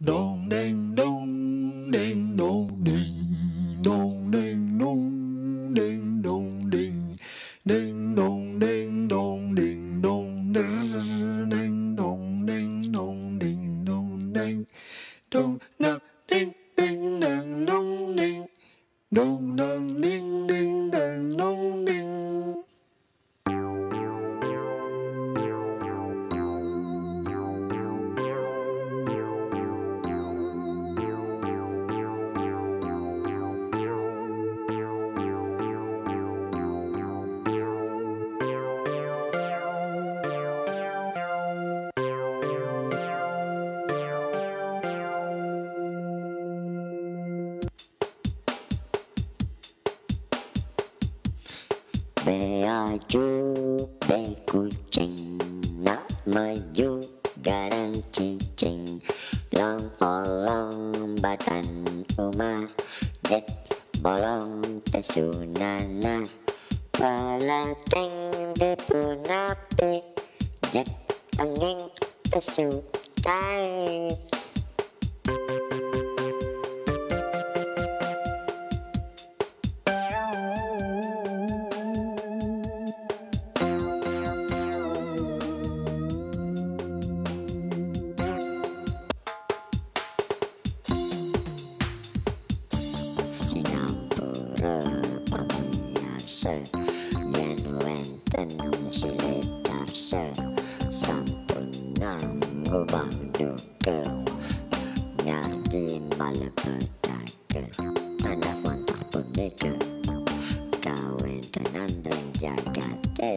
Dong ding dong ding dong ding dong ding dong ding dong ding ding dong ding dong ding dong ding dong ding dong ding dong ding dong dong ding ding dong dong ding dong dong ding ding dong dong ding. Beaju be kucing nak maju garang cicing long olong batan rumah jet bolong tesunana palating de punapi jet angin tesu tai. Singapura pamiarsa yen wenten silih darsa sampun nganggo bangduke ngarti malebetake anak wonten punika kawentenan ing jagate.